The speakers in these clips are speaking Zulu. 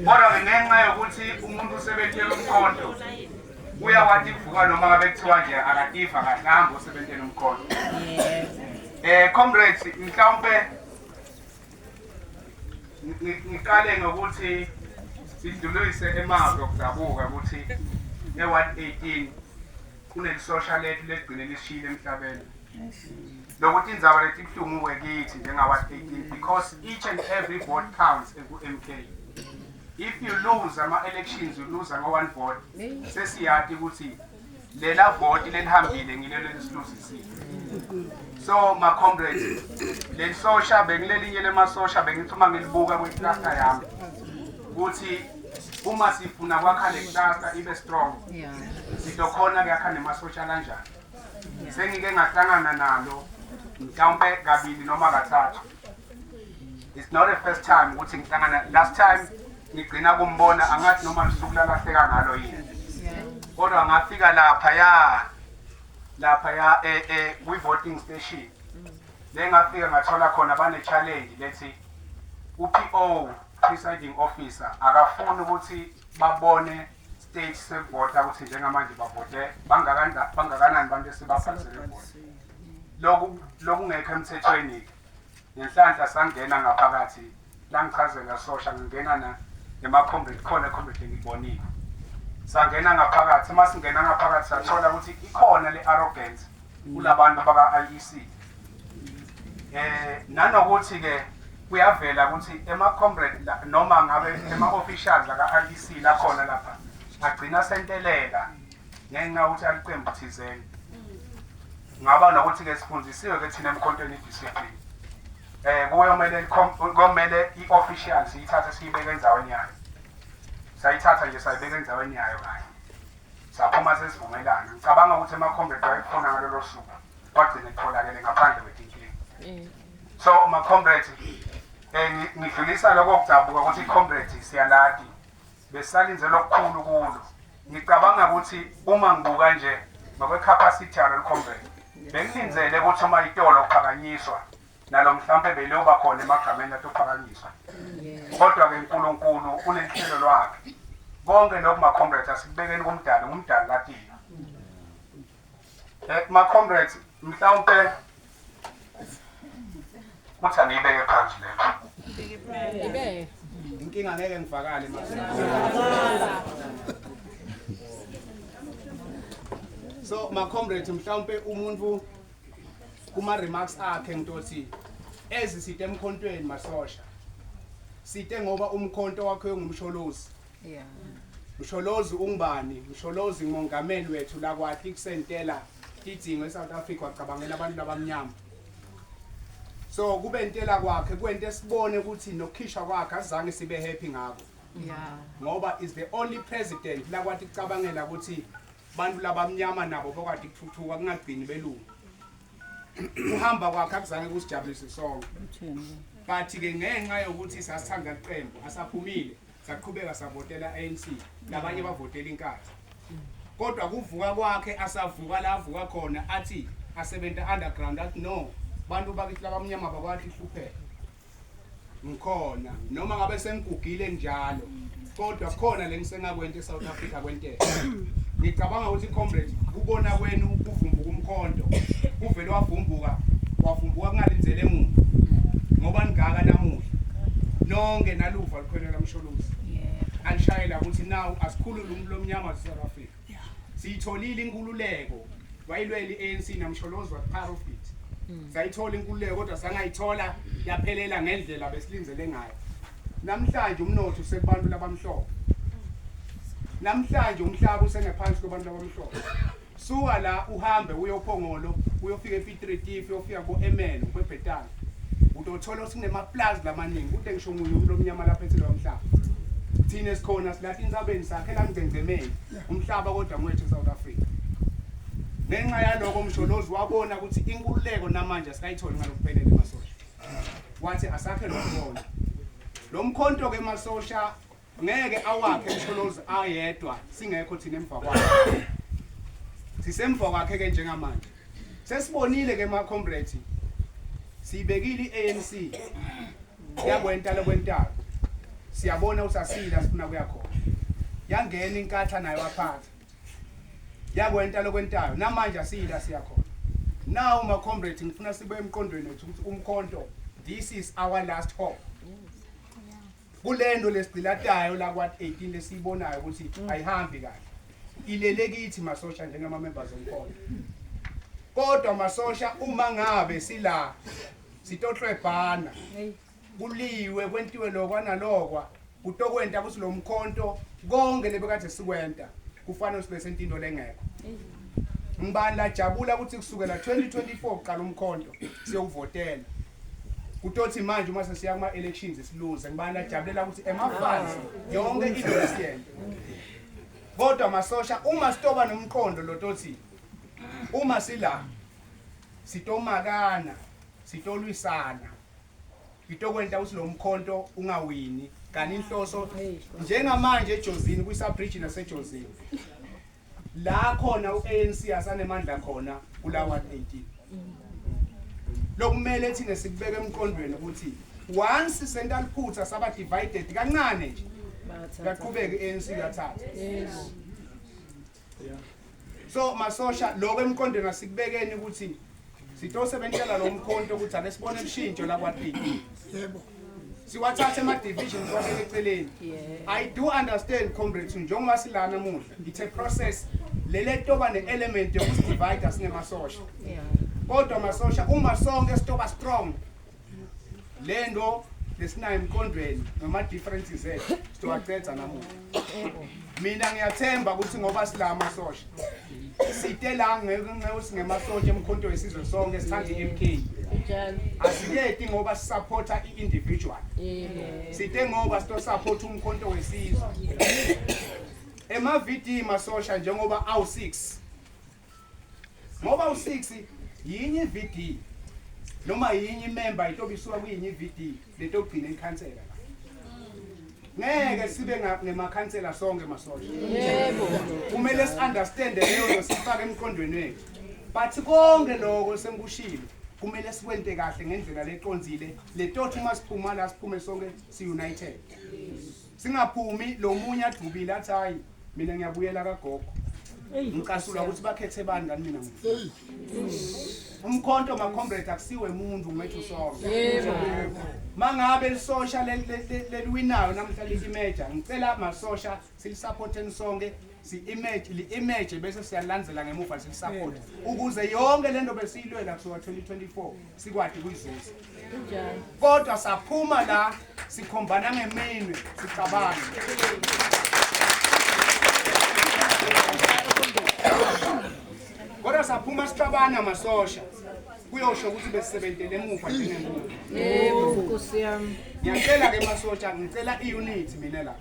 Kodwa ngenxa yokuthi umuntu usebenzela umkhonto uyawathi kuvuka noma ngabe kuthiwa nje akadiva kahle hamba usebenzela umkhonto. Comrades, mhlawumbe ngiqale ngokuthi sidlulise emazwi okudabuka ukuthi e-118 kunelisosha lethu legcine lishile emhlabeni. Lokuthi indzaba lethi ibuhlungu kithi njenga-118 because each and every vote counts ku-MK. If you lose ama-elections, you lose ama-1 vote. Sesiyathi ukuthi lela vote lenihambile ngilelo lisiluzisile. So my comrades, lelisosha bengilelinye lemasosha bengithi uma ngilibuka kwi-cluster yami ukuthi uma sifuna kwakha le-cluster ibe strong, sizokhona kuyakha nemasosha kanjani. Sengike ngahlangana nalo mhlawumbe kabili noma kathathu. It's not the first time ukuthi ngihlangana. Last time ngigcina kumbona angathi noma lisuku lalahleka ngalo yini. Kodwa ngafika lapha ya kwi-voting station. Le ngafika ngathola khona bane challenge lethi uPO presiding officer akafuni ukuthi babone stage sevota ukuthi njengamanje bavote bangakanani bantu esibabhalisele vote. Lokhu ngekho emthethweni. Ngenhlanhla sangena ngaphakathi la ngichazela sosha ngingena ema-comrade khona comrade ngibonile. Sangena ngaphakathi masingena ngaphakathi sathola ukuthi ikhona le-arrogance kulabantu baka-IEC. Nanokuthi ke kuyavela ukuthi ema-comrade noma ngabe ema-officials aka-IEC la khona lapha agcina sentelela ngenxa yokuthi aliqembu thizeni. Ngaba nokuthi ke sifundisiwe ke thina emkhontweni i-discipline. Kumele i-officials ithathe siyibeke endzaweni yayo. Sayithatha nje sayibeka endzaweni yayo kanye. Saphuma sesivumelana. Ngicabanga ukuthi ama-comrade wayefuna ngalelo suku wagcina etholakele ngaphandle kwetinkinga. So ama-comrade ngidlulisa lokho kudabuka ukuthi i-comrade siyaladi besalinzela okukhulu kulo. Ngicabanga ukuthi uma ngibuka nje ngokwe-capacity yalo comrade bengilinzele ukuthi uma itolo kuphakanyiswa nalo mhlawumbe beloba khona emagameni atophakanyiswa. Kodwa ke uNkulunkulu unenhlelo lwakhe. Konke lokho ma-comrades asikubekeni kumdali, ngumdali kaThina. Ma-comrades mhlawumbe kuthi angiyibeke phansi lelo. Inkinga ngeke ngivakale So ma-comrades mhlawumbe umuntu kuma-remarks akhe ngithi eziside emkhontweni masosha. Side ngoba umkhonto wakhe ngumsholozi. Msholozi ungubani? Msholozi ngongameli wethu la kwathi kusentela idzingo eSouth Africa wacabangela abantu abamnyama. So kube intela kwakhe kwento esibone ukuthi nokukhishwa kwakhe azange sibe happy ngako. Ngoba is the only president la kwathi kucabangela ukuthi bantu labamnyama nabo bokwathi kuthuthuka kungagcini belungu. Uhamba kwakhe akuzange kusijabulise sonke. Bathi ke ngenxa yokuthi sasithanda iqembu asaphumile saqhubeka savotela ANC labanye bavotela inkatha. Kodwa kuvuka kwakhe asavuka la avuka khona athi asebenza underground athi no bantu bakithi labamnyama bakwathi hlupheka. Ngikhona noma ngabe sengigugile njalo kodwa khona lengisengakwenta eSouth Africa kwentela. Ngicabanga ukuthi comrade kubona kwenu ukuvumbuka umkhonto uvele wavumbuka kungalinzele emuva ngoba ngaka namuhla nonke naluva likhona lamsholozi alishayela ukuthi now asikhulule umuntu omnyama waseSouth Africa. Siyitholile inkululeko wayilwela iANC namsholozi wa part of it. Sayithola inkululeko kodwa sangayithola yaphelela ngendlela besilinzele ngayo. Namhlanje umnotho usekubantu labamhlophe. Namhlanje umhlaba usengaphansi kwabantu abamhlophe. Suka la uhambe uyophongolo uyofika ePiet Retief uyofika koEmen kweBhetani. Utothola ukuthi kunemaplaza lamaningi ude ngisho umuntu omnyama lapha ethele wamhlaba. thina sikhona silathi insabeni sakhe la ngcengcemeni umhlaba kodwa mwethu South Africa ngenxa yaloko umsholozi wabona ukuthi inkululeko namanje sikayitholi ngalokuphelele emasosha wathi asakhe lo mkhonto ke emasosha ngeke awakhe umsholozi ayedwa singekho thina emva kwakhe sisemva kwakhe ke njengamanje sesibonile ke ma comrades sibekile iANC yakwenta lokwentalo siyabona usasila sifuna kuyakhona yangena inkatha nayo waphatha yakwenta lokwentayo namanje asila siyakhona now ma comrades ngifuna sibe emqondweni wethu ukuthi umkhonto this is our last hope kulendo lesigcilatayo la kwathi 18 lesibonayo ukuthi ayihambi kahle ilele kithi masosha njengama members omkhonto kodwa masosha uma ngabe sila sitohlwebhana kuliwe kwentiwe lokwana lokwa kutokwenta ukuthi lo mkhonto konke lebekade sikwenta kufanele sibe sentinto lengekho ngibani la jabula ukuthi kusukela 2024 qala umkhonto siyovotela kutothi manje uma sesiya kuma elections siluze ngibani la jabulela ukuthi emafansi yonke into lesiyenta kodwa masosha uma sitoba nomqondo lotothi uma sila sitomakana sitolwisana itokwenta ukuthi lo mkhonto ungawini kanti inhloso njengamanje eJozini kwiSubbridge naseJozini la khona uANC asanemandla khona kulawa 18 lokumele thina sikubeke emqondweni ukuthi once central phutha saba divided kancane nje yaqhubeka iANC yathatha so masosha lokho emqondweni asikubekeni ukuthi sitosebenzela lo mkhonto ukuthi ake sibone ushintsho la kwaDP yebo siwathathe ama divisions waseceleni I do understand comrades njengoba silana namuhla it's a process lele toba ne-element yokusidivide singemasosha kodwa masosha uma sonke sitoba strong lendo lesinayo emqondweni noma differences ethu sitowaqedza namuhla mina ngiyathemba ukuthi ngoba sila amasosha sitela ngemasosha emkhonto wesizwe sonke sithanda iMK asiyeti ngoba sisupporta i-individual site ngoba sito support umkhonto wesizwe ema-VD masosha njengoba awu6 ngoba u6 yinye VD noma yinye member itobe isuka kuyinye VD letogcina ikhansela ngeke sibe ngemakhansela sonke masosha yebo kumele si-understand leyo sifake emqondweni wethu but konke lokho sengikushilo kumele sikwente kahle ngendlela leqonzile letothi uma siphuma la siphume sonke si-united singaphumi lo munye adubile athi hayi mina ngiyabuyela kagogo ngicasula ukuthi bakhethe bani ngani mina umkhonto ma comrade akusiwe umuntu ngethu sonke yebo mangabe lisosha leliwinayo namhla liyimeja ngicela masosha silisupporteni sonke li-image bese siyalandzela ngemuva silisupport ukuze yonke lento besiyilwela kusuka 2024 sikwadi kuyizuza kodwa saphuma la sikhombana ngeminwe sicabanga kodwa saphuma sicabana masosha kuyosho ukuthi besisebentele emuva njengemuntu yebo Nkosi yami ngiyacela ke masosha ngicela iunity mina la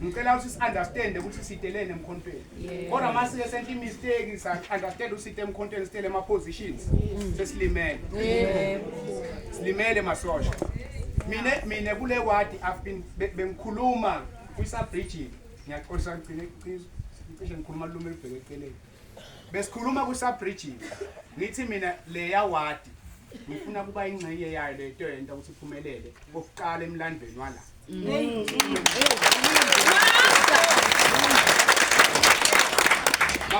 ngicela ukuthi si-understand ukuthi sitelene emkhontweni kodwa masike sente imistake sa-understand ukuthi site emkhontweni sitele ama-positions sesilimele silimele masosha mina kule wadi bengikhuluma kwiSubbridge ngiyaxolisa cishe ngikhuluma lume libheke eceleni besikhuluma kwiSubbridge ngithi mina leya wadi ngifuna kuba ingxenye yayo lento yento ukuthi iphumelele kokuqala emlandweni wala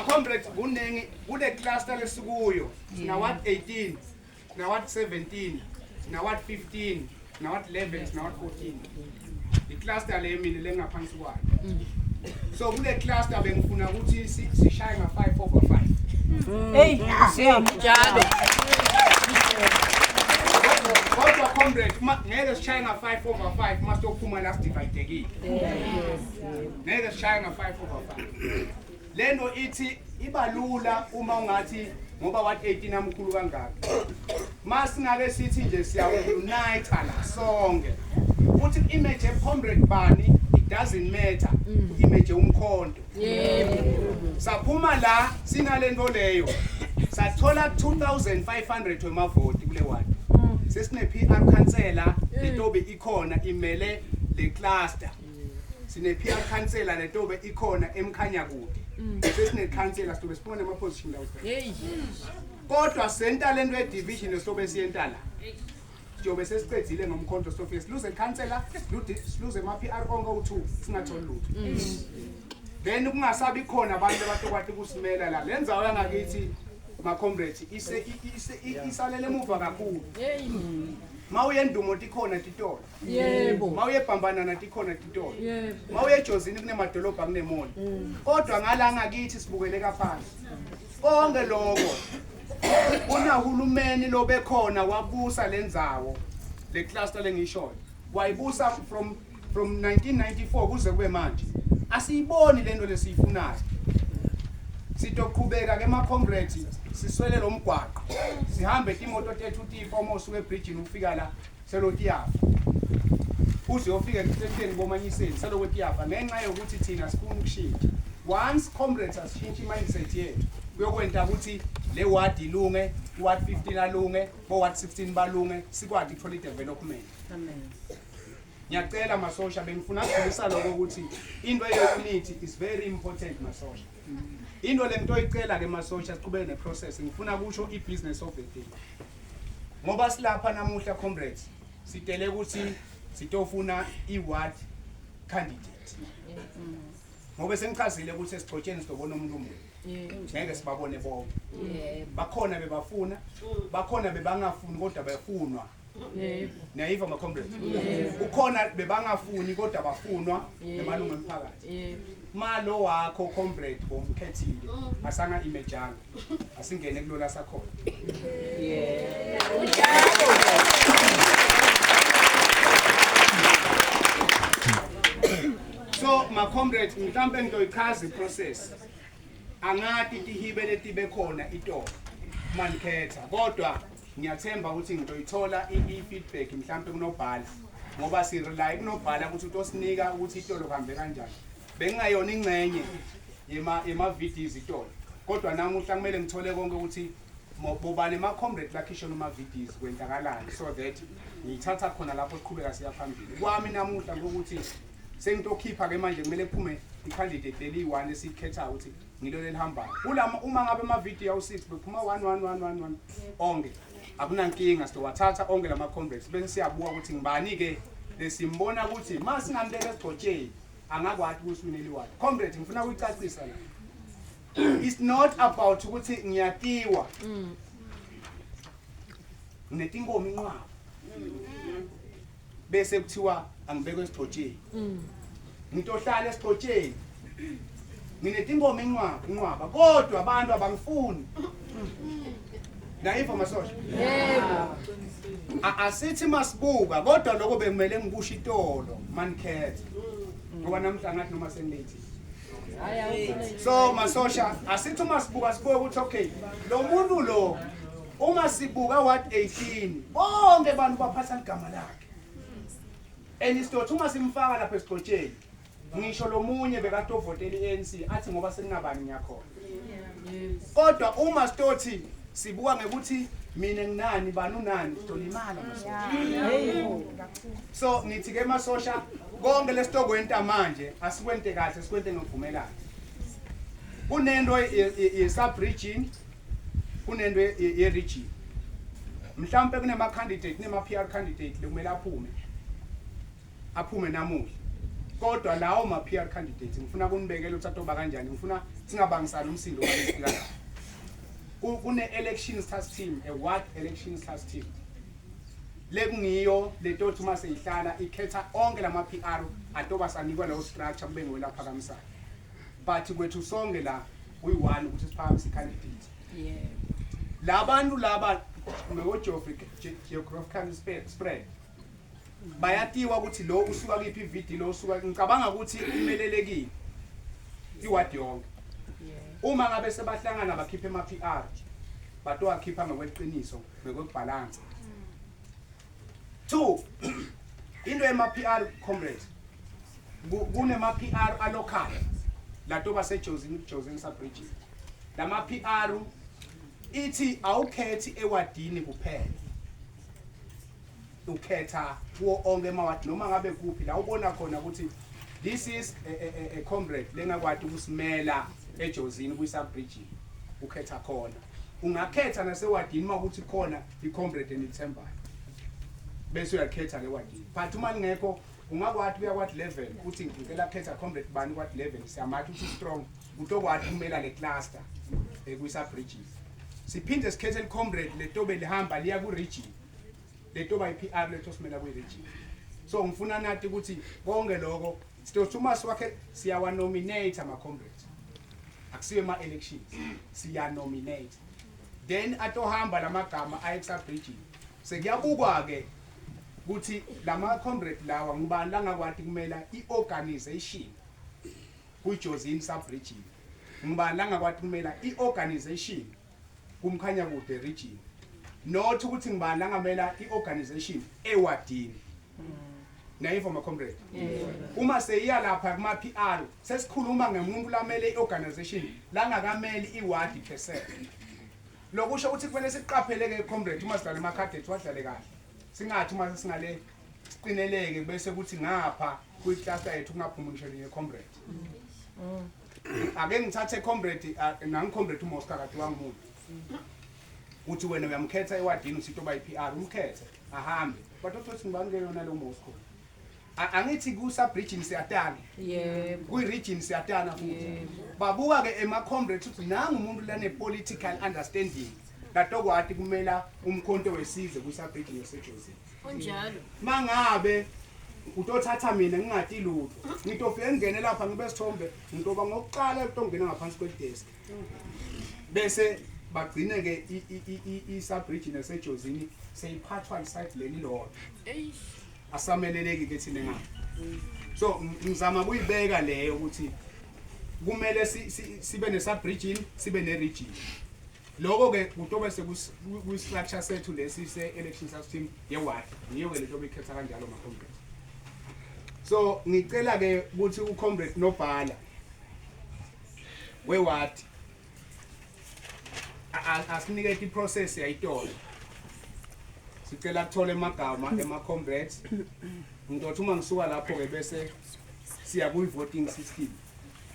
comrades kuningi kule cluster lesikuyo sina what 18 sina what 17 sina what 15 sina what 11 sina what 14 icluster le mina lengaphansi kwayo so kule cluster bengifuna ukuthi sishaye nga5 over 5 hey siyamjalo kodwa comrade ngeke sishaye nga5 over 5 mase ukuphuma last dividekile ngeke sishaye nga5 over 5 lento ithi ibalula uma ungathi ngoba what 18 amkhulu kangaka masingake sithi nje siya unite la sonke uthi image comrade bani doesn't matter image umkhonto saphuma la sinalento leyo sathola 2500 wemavoti kule ward sesine PR councillor letobe ikhona imele le cluster sine PR councillor letobe ikhona emkhanya kude sesine councillor sitobe sibone ama position la kodwa center lento division esizobe siyentala Jobe sesicedzile ngomkhonto sofike siluze councillor siluze ama PR onke u2 singatholi lutho then kungasabi khona abantu abatokwathi kusimela la lenzawo yangakithi ma comrades isalele emuva kakhulu mawuye Ndumo tikhona titolo Yebo. mawuye Bhambana natikhona titolo Yebo. mawuye Jozini kunemadolobha kunemoli kodwa ngala ngakithi sibukeleka phansi konke lokho unahulumeni lobekhona wabusa lendzawo le cluster lengishoyo wayibusa from 1994 kuze kube manje asiyiboni lento lesiyifunayo sitoqhubeka ke ma comrades siswele lo mgwaqo sihambe imoto tethu tifomo usuke ebridgeini ufika la seloti yafa uze ufike ekuthenini bomanyiseni selokoti yafa ngenxa yokuthi thina sifuna ukushintsha once comrades asishintsha mindset yethu kuyokwenta ukuthi le ward ilunge ward 15 alunge bo ward 16 balunge sikwadi ukuthola development Amen. ngiyacela masosha bengifuna ukudlulisa lokho ukuthi into yeunity is very important masosha into le nto icela ke masosha siqhubeke neprocess ngifuna kusho ibusiness of the day ngoba silapha namuhla comrades sitele ukuthi sitofuna iward candidate ngoba sengichazile ukuthi esichotsheni sitobona umuntu umuntu ngeke sibabone bonke bakhona bebafuna bakhona bebangafuni kodwa bafunwa nayiva ma comrades ukhona bebangafuni kodwa bafunwa emalungu emphakathi malo wakho comrade bomkhethile asanga imejanga asingene kulola sakhona so ma comrade mhlambe ngizoyichaza iprocess angati tihibe letibe khona itolo manikhetha kodwa ngiyathemba ukuthi ngizoyithola i-feedback mhlambe kunobhala ngoba si rely kunobhala ukuthi utosinika ukuthi itolo kuhambe kanjani bengayona ingcenye yema videos itolo kodwa namuhla kumele ngithole konke ukuthi bobani ma comrade lakhisho noma videos kwenzakalani so that ngithatha khona lapho siqhubeka siya phambili kwami namuhla ngokuthi sengitokhipha ke manje kumele kuphume i-candidate leli1 esikhetha ukuthi ngilo lelihambayo uma ngabe ama video awu6 bephuma 1 onke akunankinga sitowathatha onke lama comrades bese siyabuka ukuthi ngibani ke lesimbona ukuthi mase ngambeka esigcotsheni angakwathi ukusuneliwayo comrade ngifuna ukuyicacisa la it's not about ukuthi ngiyatiwa nginetinkomo inqwaba bese kuthiwa angibekwe esigcotsheni ngitohlala esigcotsheni nginetinkomo inqwaba kodwa abantu abangifuni nayiva masosha yebo asithi masibuka kodwa lokho bekumele ngibusha itolo manikhethe ngoba namhla ngathi noma sengilethi so masosha asithi masibuka sibuke ukuthi okay lo muntu lo uma sibuka ward 18 bonke abantu baphatha igama lakhe enistothi uma simfaka lapha esigcotsheni ngisho lo munye bekatovotela iANC athi ngoba seningabani ngiyakhona kodwa uma stothi sibuka ngekuthi mina nginani bani unani sizolimala masosha so ngithi ke masosha konke lesitokwenta manje asikwente kahle sikwente ngokuvumelana kunento ye-sub region kunento ye-region mhlawumbe kunema candidate kunema PR candidate lekumele aphume namuhla kodwa lawo ma PR candidates ngifuna kunibekela ukuthi atoba kanjani ngifuna singabangisana umsindo walesika kune elections task team a ward elections task team lekungiyo letothi uma seyihlala ikhetha onke lama PR atoba sanikwa lawo structure kube ngwela phakamisayo but kwethu sonke la uyi1 ukuthi siphakamisa candidate labantu laba ngoko geographical spread bayatiwa ukuthi lo usuka kiphi video lo usuka ngicabanga ukuthi imelelekile iward yonke uma ngabe sebahlangana bakhiphe ama PR bato akhipha ngokweqiniso ngokwebalance 2 into ema PR comrades kunema PR alocal lato base Josini sub-region. Lama PR ithi awukhethi ewadini kuphela. Ukhetha kuwo onke emawadi noma ngabe kuphi la ubona khona ukuthi this is a comrade lengakwadi ukusimela eJosini kwi sub-region. Ukhetha khona. Ungakhetha nasewadini makuthi khona i-comrade enithembayo. Bese uyakhetha le wadini. But uma ngekho ungakwathi kuya kwathi level uthi ngicela khetha comrade bani kwathi level siyamathi uthi strong utokwathi kumela le cluster kwi sub-region. Siphinde sikhethe le comrade letobe lihamba liya ku region. Letoba iPR letosimela kwi region. So ngifuna nathi ukuthi konke lokho sithuma siwakhe siyawa nominate ama comrades. Akusiwe ama elections. Siya nominate. Then atohamba lamagama aye sub-region. Sekuyabukwa ke ukuthi lama comrade lawa ngubani langakwati kumela iorganization kuJosini sub-region. Ngubani langakwati kumela iorganization kumkhanya kude region. Not ukuthi ngibani langamela iorganization ewadini. Nayivo ma comrade. Uma seyiya lapha kuma PR sesikhuluma ngemuntu lamele iorganization langakameli iwadi percent. Lokusho ukuthi kufanele siqapheleke comrade uma sidlala emakhadi ethu wadlale kahle. Singathi uma singale siqineleke bese kuthi ngapha kwi cluster yethu kungaphuma ngisho linye comrade. Ake ngithathe comrade nangi comrade uMoscar kade wangumuntu. Uthi wena uyamkhetha ewadini usithi oba iPR umkhethe ahambe. Kodwa uthi ngibangeke yona lo Moscow. Angithi ku sub-region siyatana. Yebo. Kwi region siyatana futhi. Babuka ke ema comrades uthi nangu umuntu lane political understanding. Latokwati kumela umkhonto wesizwe ku sub-region yaseJosini. Kunjalo. Mangabe utothatha mina ngingati lutho. Ngitofike ngene lapha ngibe sithombe ngitoba ngokuqala ukungena ngaphansi kwedesk. Bese bagcine ke I sub-region yaseJosini seyiphathwa isite leli lodwa. Asameleleki ke thina ngapha. So ngizama kuyibeka leyo ukuthi kumele sibe ne sub-region sibe ne region. Lokho ke kutobe seku structure sethu lesi se election system yeward. Niyo ke lento bekhetha kanjalo ma comrade. So ngicela ke ukuthi u comrade nobhala weward asinike I process yayitolo. Sicela kuthole amagama ema comrades. Ngizothi uma ngisuka lapho ke bese siya ku voting system.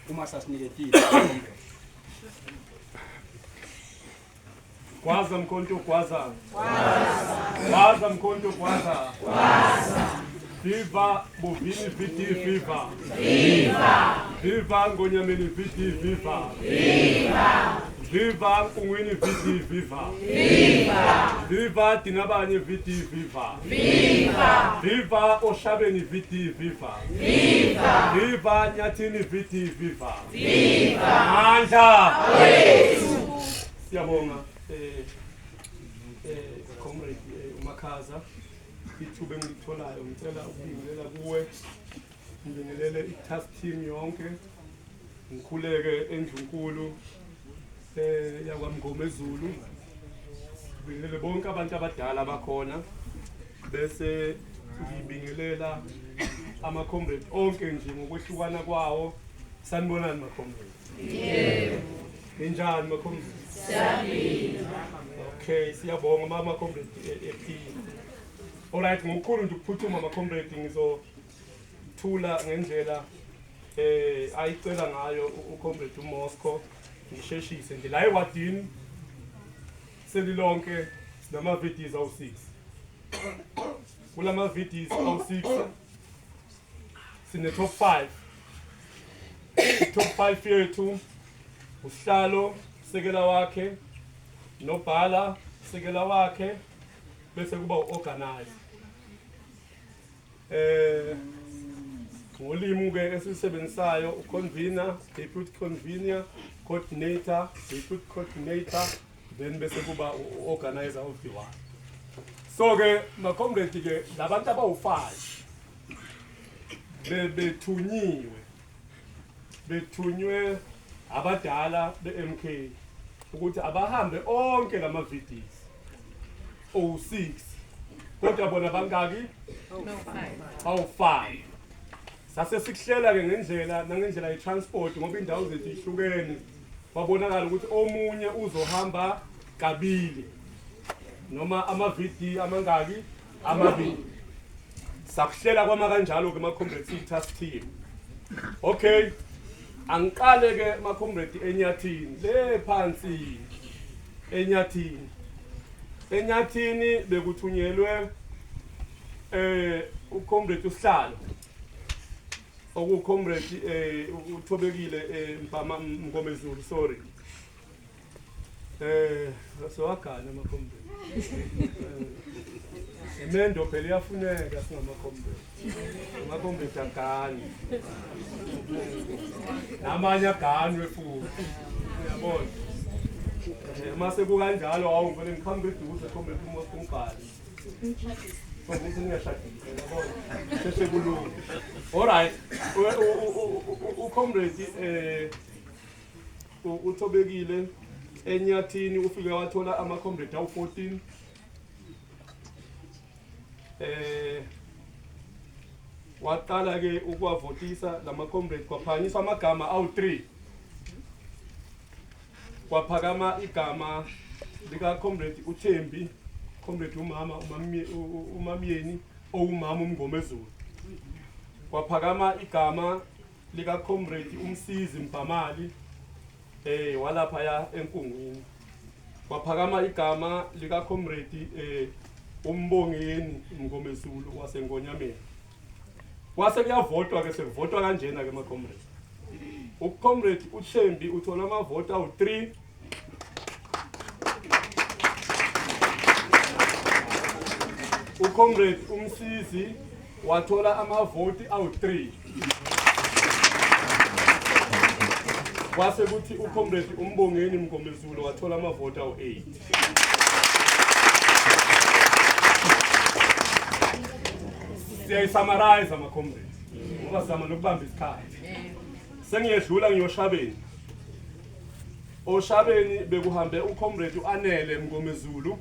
Uma sasiniketile. Kwaza mkhonto kwaza. Kwaza mkhonto kwaza. Viva Bovini Viti viva. Viva Ngonyameni Viti viva. Viva Ungwini Viti viva. Viva Tinabanye Viti viva. Viva Oshabeni Viti viva. Viva Nyatini Viti viva. Manda. Siyabonga. Comrade Makhaza ithuba engilitholayo ngicela ukubingelela kuwe ngibingelele I-task team yonke ngikhuleke endlunkulu yakwamngoma eZulu ngibingelele bonke abantu abadala bakhona bese ngibingelela ama comrade onke nje ngokwehlukana kwawo sanibonani ma comrade yebo enjani ma comrade okay, siyabonga mama comrade FP. Alright, ngokukhulu nje ukuphuthuma ama comrade ngizothula ngendlela ayicela ngayo u comrade uMosco ngisheshise nje la ewadini selilonke sinama videos awu6. Kulama videos awu6 sine top 5. Top 5 yethu uhlalo sekela wakhe nobhala sekela wakhe bese kuba uorganize ngolimi ke esisebenzisayo uconvener deputy convener coordinator deputy coordinator then bese kuba uorganizer of the one. So ke ma comrade ke labantu abawu5 bethunywe abadala beMK ukuthi abahambe onke lama videos o6 kodwa bona bangaki No 5. awu5 sase sikuhlela ke ngendlela ye-transport ngoba indawo zethu ihlukene babonakala ukuthi omunye uzohamba kabili noma amavidi amangaki amabili sakuhlela kwama kanjalo ke ma-comrade task team. Okay, angiqale ke ma-comrade eNyathini le phansi Enyathini bekuthunyelwe ucomrade uSihlalo okucomrade uThobekile Mngomezulu, sorry. Sowagana ama-comrade. Imendo phela iyafuneka singama-comrade. Ama-comrade agani. Namanye aganwe futhi. Uyabona? Mase kukanjalo awuvele ngikhambe eduze comrade uMbhali. Ukuthi ngiyashadisa yabona. Sese kulunga. All right. Ucomrade uThobekile eNyathini ufike wathola ama-comrade awu-14. Waqala ke ukuwavotisa lama-comrade kwaphakanyiswa amagama awu-3. Kwaphakama igama lika-comrade uThembi, comrade umamyeni owumama uMngomezulu. Kwaphakama igama lika-comrade uMsizi Mpamali walaphaya eNkungwini. Kwaphakama igama lika-comrade uMbongeni Mngomezulu waseNgonyameni. Kwase kuyavotwa ke sekuvotwa kanjena ke ma-comrade. Ucomrade uThembi uthola amavoti awu-3. Ucomrade uMsizi wathola amavoti awu-3. Kwase kuthi ucomrade uMbongeni Mngomezulu wathola amavoti awu-8. Siyayisummarize ama-comrade ngoba sizama nokubamba isikhathi. Sengiyedlula ngiyoShabeni. OShabeni bekuhambe ucomrade uAnele Mngomezulu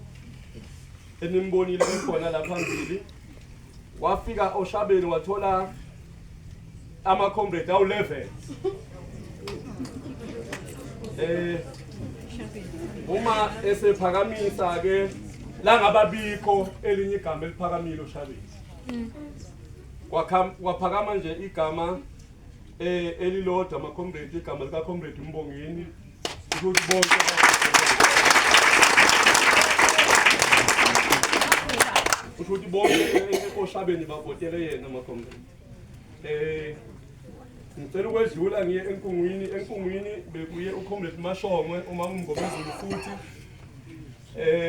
enimbonile khona lapha phambili. Wafika oShabeni wathola ama-comrade awu-11. Uma esephakamisa ke la ngababikho elinye igama eliphakamile oShabeni. Kwaphakama nje igama elilodwa ama-comrade igama lika-comrade uMbongeni ukuthi bonke ukuthi bonke oShabeni bavotele yena ama-comrade. Ngicela ukwedlula ngiye eNkungwini bekuye ucomrade Mashongwe uma uMngomezulu futhi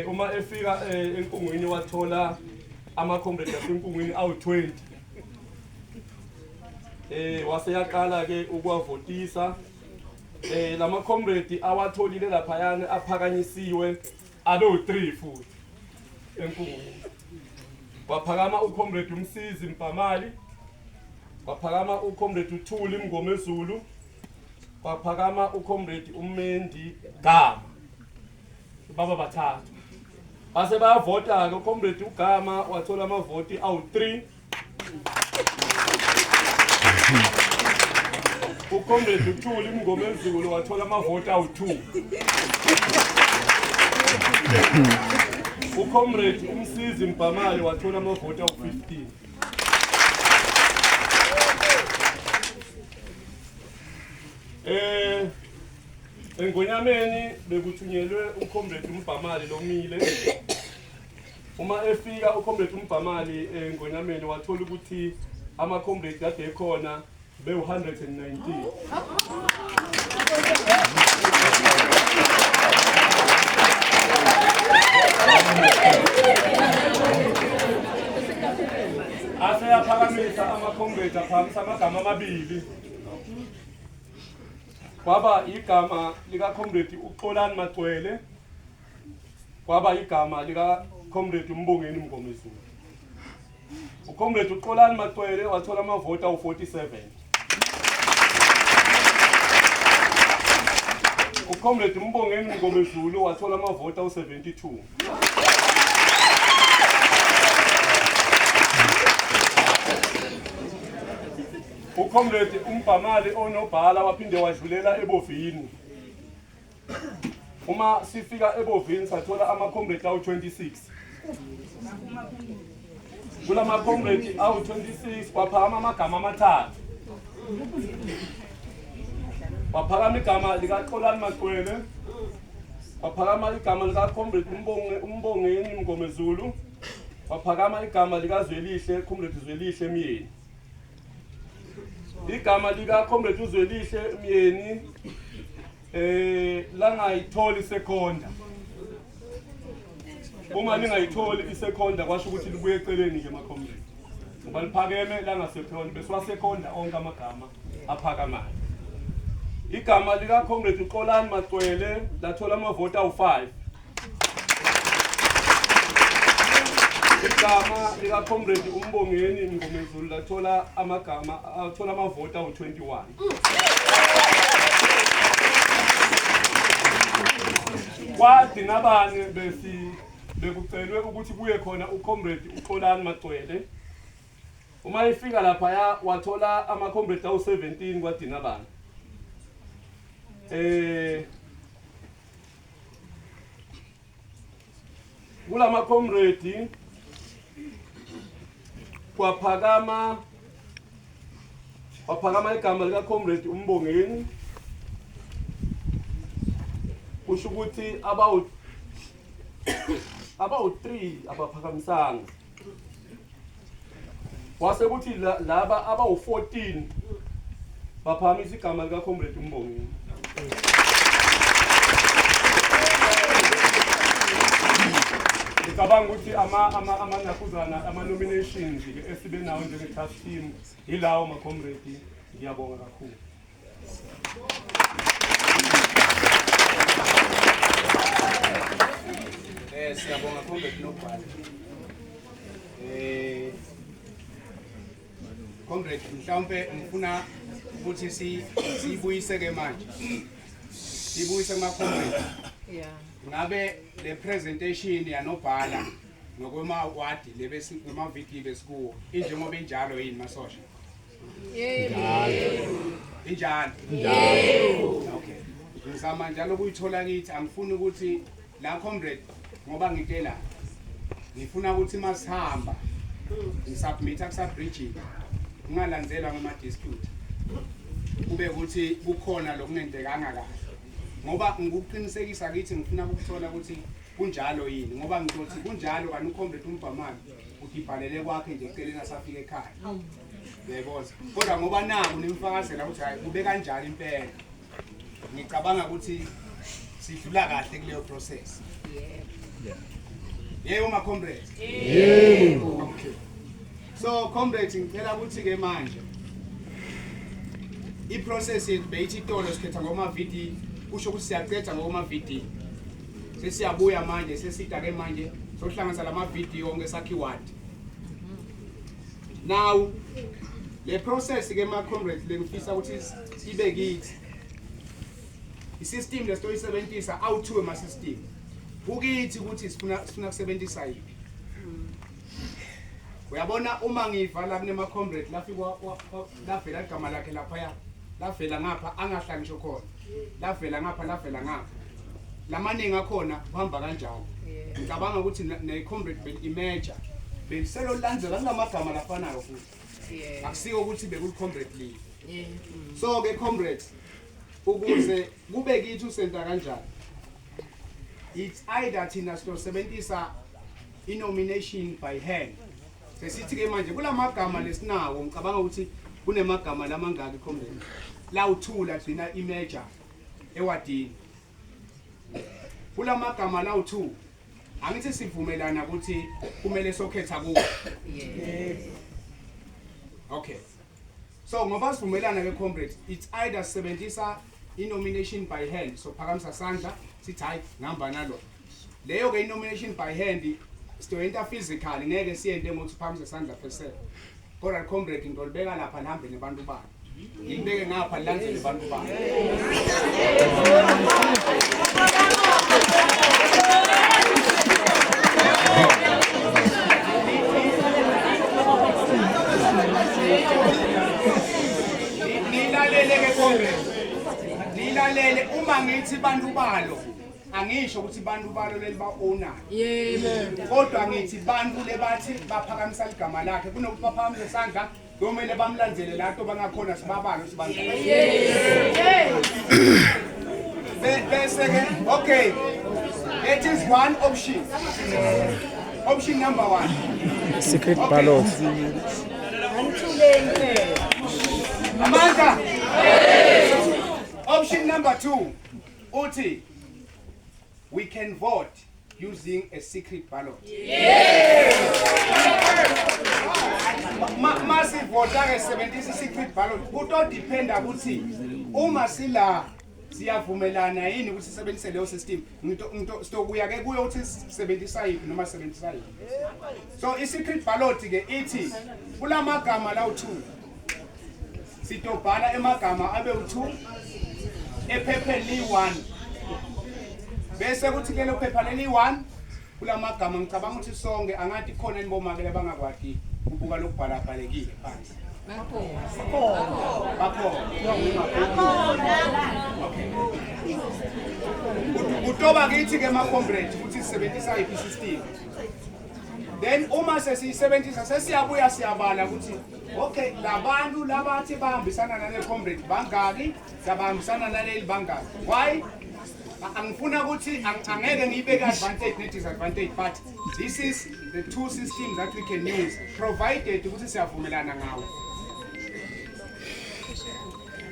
uma efika eNkungwini wathola ama-comrade aseNkungwini awu-20. Wase yaqala ke ukuwavotisa. Lama-comrade awatholile laphayana aphakanyisiwe abe-3 futhi eNkungwini. Kwaphakama ucomrade uMsizi Mpamali. Kwaphakama ucomrade uThuli Mngomezulu. Kwaphakama ucomrade uMendi Gama. Baba bathathu. Base bayavota ke ucomrade uGama wathola amavoti awu-3. Ucomrade uThuli Mngomezulu wathola amavoti awu-2. Ucomrade uMsizi Mpamali wathola amavoti awu-15. Engonyameni bekuthunyelwe ucomrade uMbhamali Lomile. Uma efika ucomrade uMbhamali eNgonyameni wathola ukuthi ama-comrade kade ekhona be-119. Aseyaphakamisa ama-comrade aphakamisa amagama amabili. Kwaba igama lika-comrade uXolani Macwele. Kwaba igama lika-comrade uMbongeni Mngomezulu. Ucomrade uXolani Macwele wathola amavoti awu-47. Ucomrade uMbongeni Mngomezulu wathola amavoti awu-72. ucomrade uMbhamali onobhala waphinde wadlulela eBovini. Uma sifika eBovini sathola ama-comrade awu-26. Kula ma-comrade awu-26 kwaphakama amagama amathathu. Kwaphakama igama likaXolani Magcwele, kwaphakama igama lika-comrade uMbongeni Mngomezulu, kwaphakama igama likaZwelihle, comrade Zwelihle Myeni. Igama lika-comrade uZwelihle Myeni langayitholi isekhonda. Uma lingayitholi isekhonda kwasho ukuthi libuye eceleni ke ma-comrade. Ngoba liphakeme langasekhonda bese wasekhonda onke amagama aphakamayo. Igama lika-comrade uXolani Magcwele lathola amavoti awu-5. Igama lika-comrade uMbongeni Mngomezulu lathola amavoti awu-21. Kwathi nabane bekucelwe ukuthi kuye khona ucomrade uXolani Magcwele. Uma efika lapha wathola ama-comrade awu-17 kwaDinabane. Kulama comrade kwaphakama igama lika comrade uMbongeni. Kusho ukuthi abawu-3 abaphakamisanga. Wase kuthi laba abawu-14 baphakamisa igama lika comrade uMbongeni. Ngicabanga ukuthi amanakuzana ama-nominations ke esibe nawo njenge-task team yilawo ma-comrade. Ngiyabonga kakhulu. Siyabonga comrade Nobhala. Comrade mhlawumbe ngifuna ukuthi siyibuyise ke manje. Siyibuyise kuma-comrade. Yeah. Ngabe le presentation yaNobhala ngokwema-awadi ngama-VD besikuwo injengoba injalo yini masosha? Injalo. Okay. Ngizama njalo ukuyithola kithi angifuni ukuthi la comrade ngoba ngitela ngifuna ukuthi masihamba ngisubmit kusabridging ungalandzelwa ngama-dispute kube ukuthi kukhona lokungentekanga kahle ngoba ngikuqinisekisa kithi ngifuna ukuthola ukuthi kunjalo yini ngoba ngizothi kunjalo kanti ucomrade uMbhamali ukibhalele kwakhe nje eceleni asafika ekhaya yayibona kodwa ngoba naku nimfakazela ukuthi hayi kube kanjalo impela ngicabanga ukuthi sidlula kahle kuleyo process. Yebo ma comrades. Yebo. Okay. So comrades ngicela ukuthi ke manje iprocess beyithi itolo sikhetha ngoma VD kusho ukuthi siyaqeda ngoma VD. Sesiyabuya manje sesida ke manje sohlanganisa lama VD yonke sakhiwadi. Now le process ke ma comrades lengifisa ukuthi ibe kithi isystem lesitoyisebenzisa awu2 ema system ukithi ukuthi sifuna kusebenzisa yini uyabona uma ngivala kunema comrade lafika lavela igama lakhe lapha lavela ngapha angahla ngisho khona lavela ngapha lamaningi akhona uhamba kanjalo ngicabanga ukuthi ne comrade be-imagine beliselo landzela kulamagama lafanayo futhi akusiko ukuthi bekul comrade lead so ke comrades ukuze kube kithi usenta kanjani it's either thina sisebenzisa i-nomination by hand sesithi ke manje kulamagama lesinawo ngicabanga ukuthi kunemagama lamangaki comrade lawu2 lagcina imajor ewadini kulamagama lawu2 angithi sivumelana ukuthi kumele sokhetha kuwo okay so ngoba sivumelana ke comrade it's either sebenzisa i-nomination by hand so phakamisa sandla sithi hayi ngihamba nalo leyo ke i-nomination by hand sitoyenta physical ngeke siyente ngokuthi phakamisa sandla per se kodwa comrade ngidolibeka lapha nihambe nebantu bani ngibeke ngapha landzele abantu bani ngilalele uma ngithi bantu balo angisho ukuthi bantu balo leli ba-ownayo Yebo. kodwa ngithi bantu lebathi baphakamisa igama lakhe kunokuthi baphakamise isandla kumele bamlandzele lato bangakhona sibabalo sibantu bese-ke okay it is one option option number 1 Secret ballot. Amanda option number 2 uthi we can vote using a secret ballot. Massive vote ke-sebenzisa secret ballot kutodependa ukuthi uma sila siyavumelana yini ukuthi sisebenzise leyo system sitokuya ke kuyo ukuthi sisebenzisa yiphi noma sisebenzisa yiphi. So i-secret ballot ke ithi kulamagama la u2 sitobhala emagama abe u2 ephepheni li1 bese kuthi ke lo phepha leli1 kulamagama ngicabanga ukuthi sonke angathi khona inibomake lebangakwadi ukubuka lokubhala bhalekile phansi bakho utoba kithi ke ma comrade ukuthi sisebenzisa iphi system then uma sesiyisebenzisa sesiyabuya siyabala ukuthi okay labantu labathi bahambisana nale comrade bangaki sabahambisana naleli bangaki why angifuna ukuthi angeke ngiyibeke advantage ne disadvantage but this is the two systems that we can use provided ukuthi siyavumelana ngawo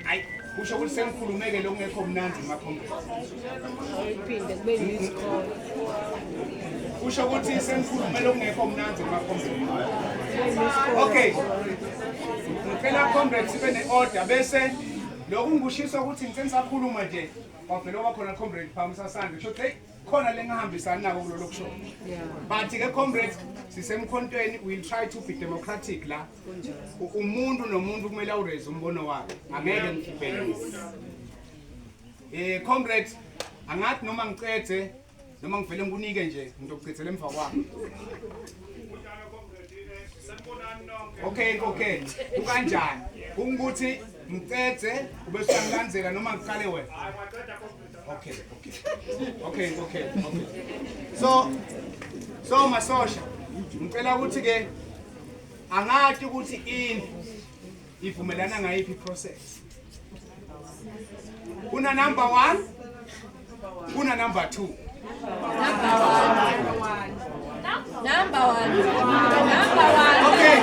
ay kusho ukuthi sengikhulumeke lokungekho mnandi ma comrade Iphinde kube yisikole. kusho ukuthi sengikhulume lokungekho mnandi ma comrade okay ngicela comrade sibe ne-order bese lokhu ngushiso ukuthi ngisengisakhuluma nje wavele wakhona comrade phamisa sandla kusho ukuthi khona lengahambisani nako kulolo kusho but ke comrade sisemkhontweni we'll try to be democratic la umuntu nomuntu kumele awuraise umbono wakhe angeke ngibheke comrade angathi noma ngicede noma ngivele ngikunike nje ngizokuchithela emva kwakho okay ukanjani ukuthi ngicede ube usangilandzela noma ngiqale wena okay so masosha ngicela ukuthi ke angathi ukuthi indlu ivumelana ngayiphi process kuna number 1 kuna number 2 Number one. okay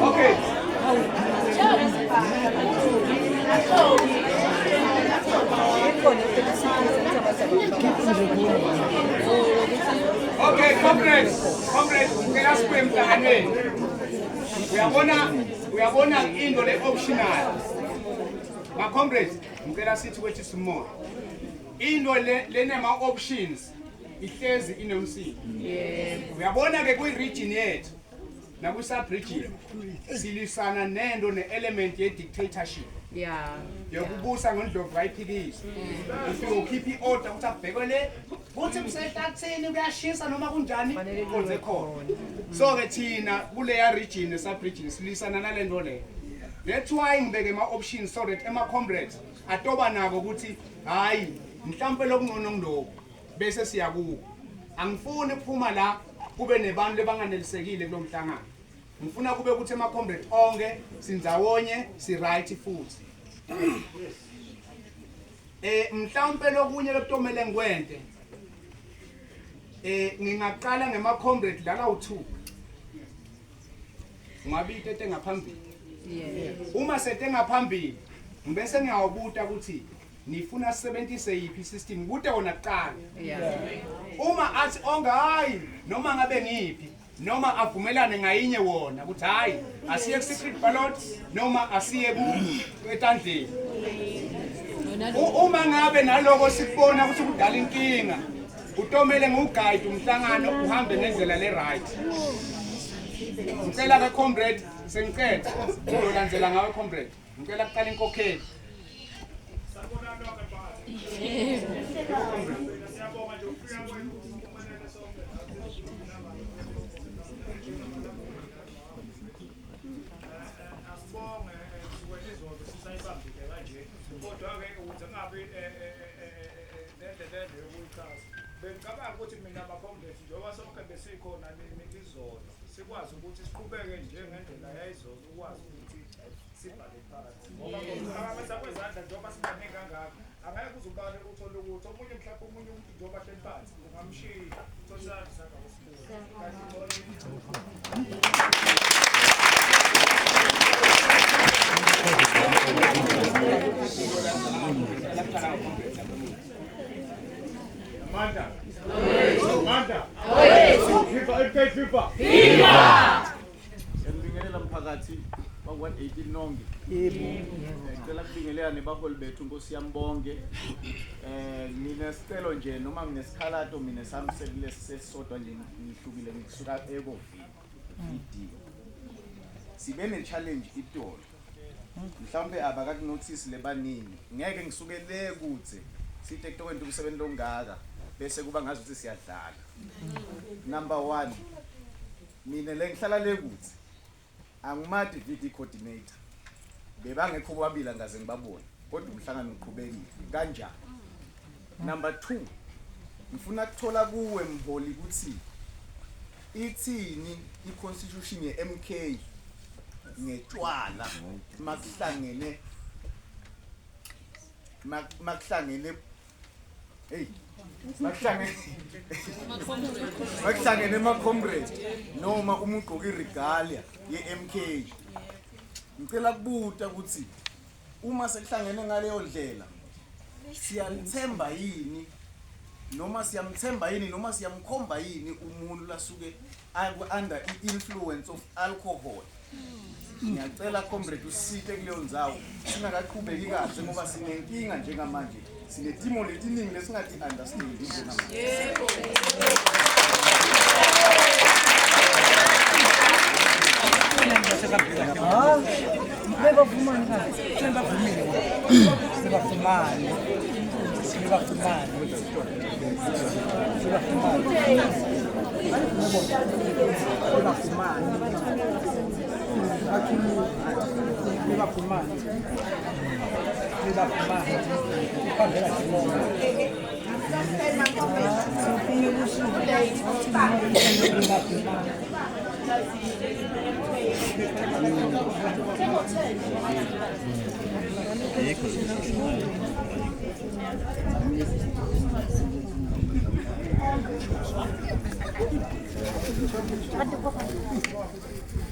okay okay comrades ngicela sibuye emhlanganweni uyabona into le optional ma comrades ngicela sithi kwethi simoya into le nema options ihlezi inomsini uyabona ke kwi region yethu na ku sub region silisana nento ne-element ye dictatorship Yeah. yokubusa ngendlovu ayiphikisa ufike ukhipha i-order ukuthi akubhekele kuthi kusetathini kuyashisa noma kunjani konze khona so ke thina kuleya region ne-sub region silisana nale nto leyo that's why ngibeke ama-options so that ema-comrades atoba nako ukuthi hhayi mhlawumpe lokungcono ngilokhu bese siyakuko angifuni ukuphuma la kube nebantu lebanganelisekile kulo mhlangano ngifuna kube ukuthi ema-comrade onke sindzawonye si-right futhi mhlawumpe lokunye lokutomele ngikwente ngingaqala ngema-comrade lala u2 ngabite engaphambili uma sete ngaphambili ngibese ngiyawubuta ukuthi nifuna sisebenzise yiphi system kude wona kuqala uma athi onga hayi noma ngabe ngiphi noma avumelane ngayinye wona ukuthi hayi asiye ku secret ballot noma asiye ku etandleni uma ngabe naloko sikubona ukuthi kudala inkinga utomele nguguide umhlangano uhambe ngendlela le right ngicela ke comrade sengiqeda uzolandzela ngawe comrade ngicela kuqala inkokheli kabi lendlela yokuyichaza. Bengicabanga ukuthi mina ama-comrades njengoba sonke besikhona izolo sikwazi ukuthi siqhubeke njengendlela yayizolo ukwazi ukuthi sibhale phakathi. Ngoba abamisa kwezandla njengoba sibaningi kangaka angeke uzubale uthole ukuthi omunye mhlawumbe omunye umuntu njengoba hleli phansi ungamshiya tosana Manda. Manda. FIFA. Ngibingelela mphakathi bakwa-18 nonke. Ngicela kubingelela nebaholi bethu Nkosi yami bonke. Nginesicelo nje noma nginesikhalato mina sami sesisodwa nje ngihlukile ngisuka ekovini. ID. Sibe ne-challenge itolo. Mhlawumbe abakakunotice lebaningi. Ngeke ngisuke le kuze sithe kutokwenta umsebenzi longaka bese kuba ngazi ukuthi siyadlala. Number 1. Mina le ngihlala le kuthi angimadi VD coordinator. Bebangekho kwabila ngaze ngibabone. Kodwa umhlangano uqhubekile. Kanjani? Number 2. Ngifuna ukuthola kuwe mholi ukuthi ithini iconstitution ye-MK ngetshwala makuhlangene makuhlangene ama-comrades noma uma ugqoke iregalia ye-MK. Ngicela kubuta ukuthi uma sekuhlangene ngaleyo ndlela siyalithemba yini noma siyamthemba yini noma siyamkhomba yini umuntu lasuke under i-influence of alcohol. Ngiyacela comrade usite kuleyo ndzawo singakaqhubeki kahle ngoba sinenkinga njengamanje sinetimo letiningi lesingathi understand njengamanje. Yebo.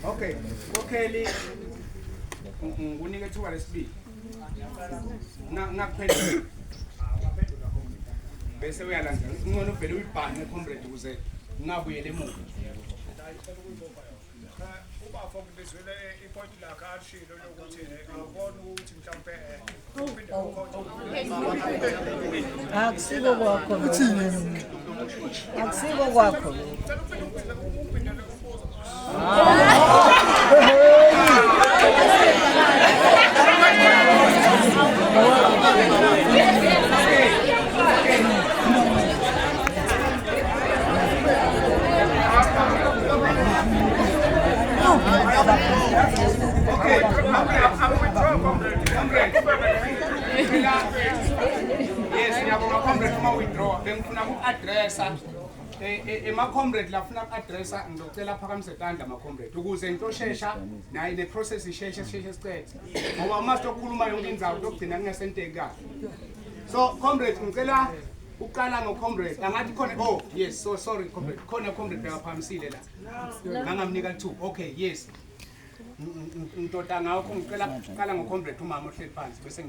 Okay, Kokeli ngunike thuba lesibili. Ngakuphendula. Bese uyalandela. Ngcono vele uyibhane comrade ukuze ngabuyele emuva. Ubafo ngibizwele ipoint lakhe ashilo lokuthi ngibona ukuthi mhlawumbe Akusiko kwakho. Akusiko kwakho. Okay, I'm withdraw comrade. Yes, ngiyabonga comrade uma withdraw. Bengifuna uku-addressa ema-comrade lafuna uku-addressa ngizocela phakamise isandla ama-comrade ukuze into shesha naye ne-process isheshe sicede. Ngoba uma sizokhuluma yonke indzawo lokugcina kungasenteki kahle. So comrade ngicela uqala ngo-comrade angathi khona oh yes so sorry comrade khona comrade bengaphakamisile la ngangamnika lithuba okay yes ngidodana ngakho ngicela uqala ngo-comrade umama ohleli phansi bese